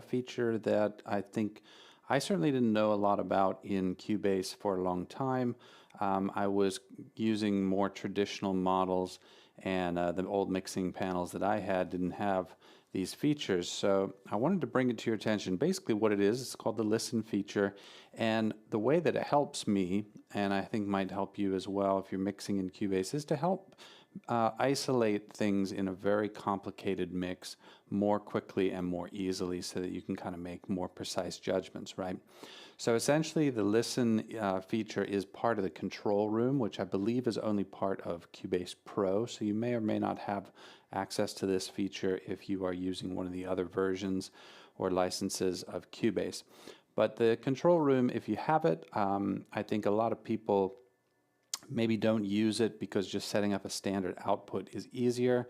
feature that I think I certainly didn't know a lot about in Cubase for a long time. I was using more traditional models, and the old mixing panels that I had didn't have these features. So I wanted to bring it to your attention. Basically what it is, it's called the listen feature, and the way that it helps me, and I think might help you as well if you're mixing in Cubase, is to help isolate things in a very complicated mix more quickly and more easily so that you can kind of make more precise judgments, right? So essentially the listen feature is part of the control room, which I believe is only part of Cubase Pro, so you may or may not have access to this feature if you are using one of the other versions or licenses of Cubase. But the control room, if you have it, I think a lot of people maybe don't use it because just setting up a standard output is easier.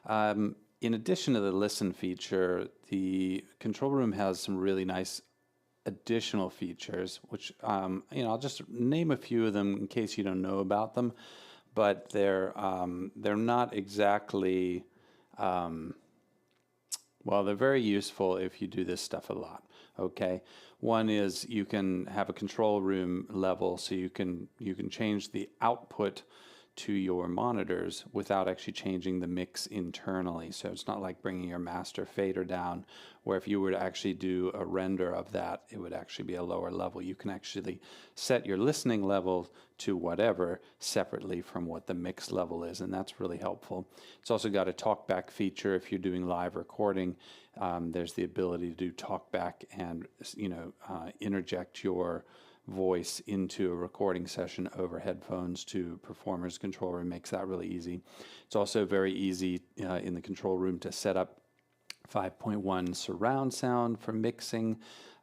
In addition to the listen feature, the control room has some really nice additional features, which I'll just name a few of them in case you don't know about them, but they're not exactly well, they're very useful if you do this stuff a lot. Okay, one is you can have a control room level, so you can change the output to your monitors without actually changing the mix internally. So it's not like bringing your master fader down, where if you were to actually do a render of that, it would actually be a lower level. You can actually set your listening level to whatever separately from what the mix level is, and that's really helpful. It's also got a talkback feature if you're doing live recording. There's the ability to do talkback and interject your voice into a recording session over headphones to Performer's control room. Makes that really easy. It's also very easy in the control room to set up 5.1 surround sound for mixing.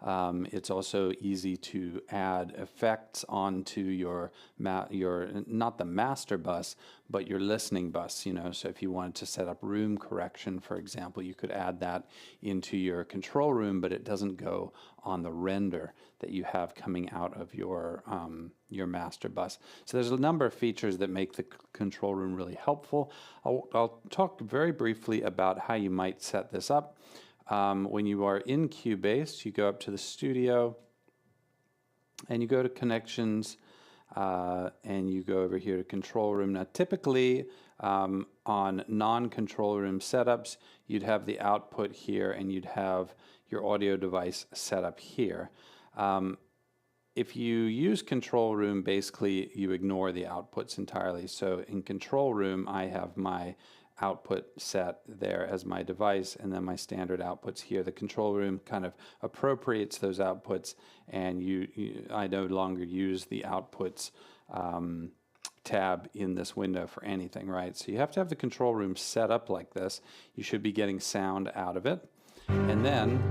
It's also easy to add effects onto your not the master bus, but your listening bus. So if you wanted to set up room correction, for example, you could add that into your control room, but it doesn't go on the render that you have coming out of your master bus. So there's a number of features that make the control room really helpful. I'll talk very briefly about how you might set this up. When you are in Cubase, you go up to the studio and you go to connections and you go over here to control room. Now typically on non-control room setups, you'd have the output here and you'd have your audio device set up here. If you use control room, basically you ignore the outputs entirely. So in control room, I have my output set there as my device, and then my standard outputs here. The control room kind of appropriates those outputs, and I no longer use the outputs tab in this window for anything, right? So you have to have the control room set up like this. You should be getting sound out of it. And then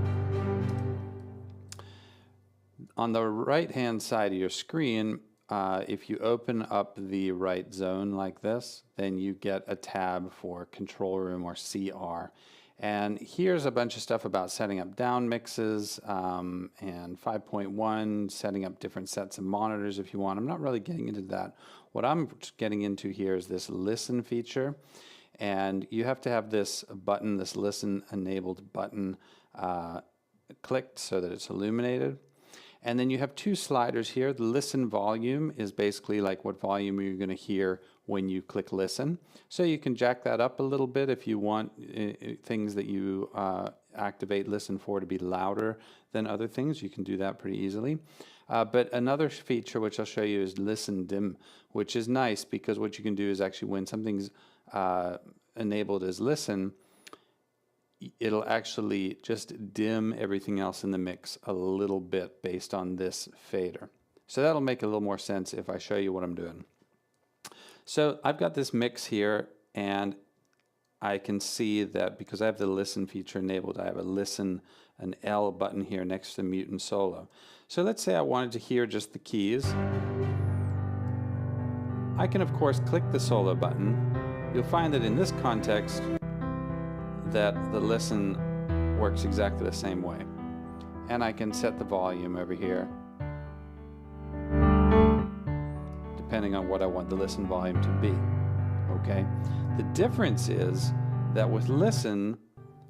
on the right-hand side of your screen, if you open up the right zone like this, then you get a tab for control room or CR. And here's a bunch of stuff about setting up down mixes and 5.1, setting up different sets of monitors if you want. I'm not really getting into that. What I'm getting into here is this listen feature. And you have to have this button, this listen enabled button clicked so that it's illuminated. And then you have two sliders here. The listen volume is basically like what volume you're going to hear when you click listen. So you can jack that up a little bit if you want things that you activate listen for to be louder than other things. You can do that pretty easily. But another feature which I'll show you is listen dim, which is nice because what you can do is actually when something's enabled as listen, it'll actually just dim everything else in the mix a little bit based on this fader. So that'll make a little more sense if I show you what I'm doing. So I've got this mix here, and I can see that because I have the listen feature enabled, I have an L button here next to mute and solo. So let's say I wanted to hear just the keys. I can of course click the solo button. You'll find that in this context that the listen works exactly the same way. And I can set the volume over here depending on what I want the listen volume to be. Okay? The difference is that with listen,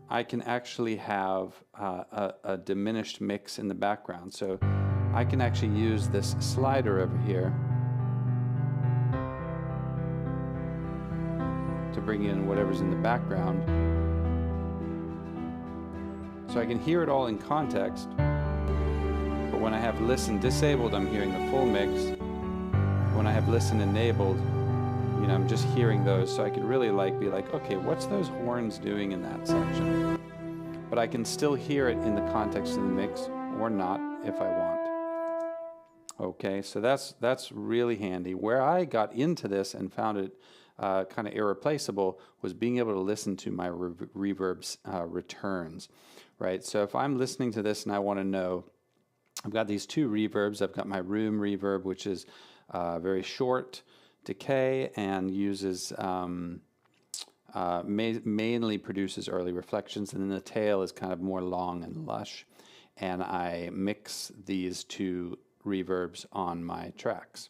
I can actually have a diminished mix in the background. So I can actually use this slider over here to bring in whatever's in the background. So I can hear it all in context, but when I have listen disabled, I'm hearing the full mix. When I have listen enabled, you know, I'm just hearing those, so I could really be like, okay, what's those horns doing in that section? But I can still hear it in the context of the mix, or not if I want. Okay, so that's really handy. Where I got into this and found it kind of irreplaceable was being able to listen to my reverb's returns, right? So if I'm listening to this and I want to know, I've got these two reverbs. I've got my room reverb, which is very short decay and uses mainly produces early reflections, and then the tail is kind of more long and lush. And I mix these two reverbs on my tracks.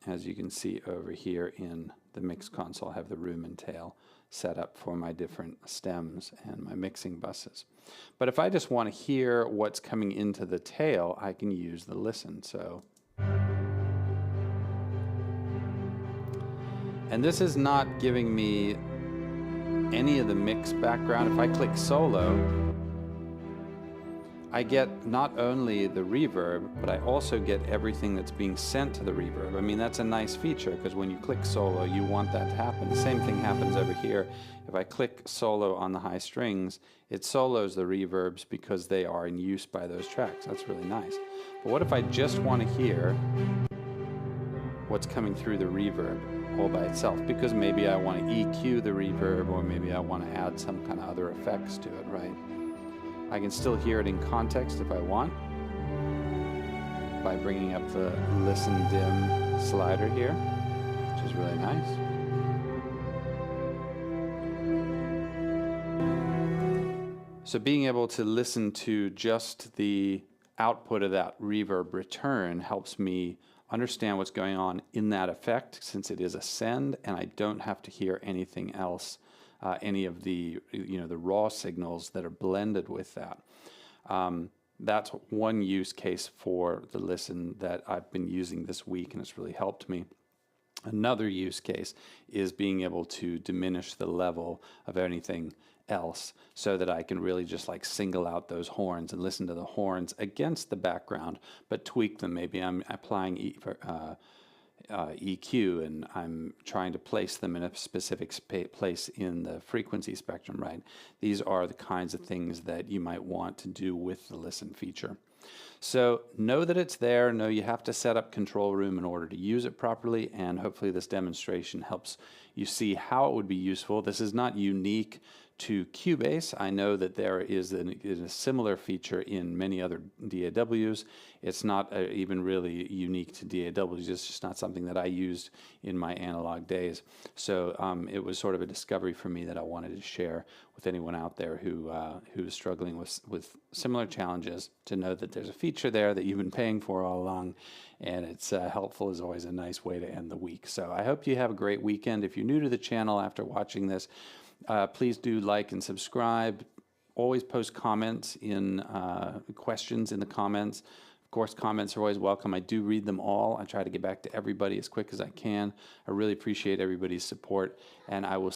As you can see over here in the mix console, I have the room and tail set up for my different stems and my mixing buses. But if I just want to hear what's coming into the tail, I can use the listen. So, and this is not giving me any of the mix background. If I click solo, I get not only the reverb, but I also get everything that's being sent to the reverb. I mean, that's a nice feature, because when you click solo, you want that to happen. The same thing happens over here. If I click solo on the high strings, it solos the reverbs because they are in use by those tracks. That's really nice. But what if I just want to hear what's coming through the reverb all by itself? Because maybe I want to EQ the reverb, or maybe I want to add some kind of other effects to it, right? I can still hear it in context if I want by bringing up the listen dim slider here, which is really nice. So being able to listen to just the output of that reverb return helps me understand what's going on in that effect, since it is a send and I don't have to hear anything else. Any of the the raw signals that are blended with that. That's one use case for the listen that I've been using this week, and it's really helped me. Another use case is being able to diminish the level of anything else, so that I can really just single out those horns and listen to the horns against the background, but tweak them. Maybe I'm applying EQ, and I'm trying to place them in a specific place in the frequency spectrum, right? These are the kinds of things that you might want to do with the listen feature. So know that it's there. Know you have to set up control room in order to use it properly, and hopefully this demonstration helps you see how it would be useful. This is not unique to Cubase. I know that there is a similar feature in many other DAWs. It's not even really unique to DAWs. It's just not something that I used in my analog days. So it was sort of a discovery for me that I wanted to share with anyone out there who is struggling with similar challenges, to know that there's a feature there that you've been paying for all along, and it's helpful is always a nice way to end the week. So I hope you have a great weekend. If you're new to the channel after watching this, please do like and subscribe. Always post comments in questions in the comments. Of course, comments are always welcome. I do read them all. I try to get back to everybody as quick as I can. I really appreciate everybody's support, and I will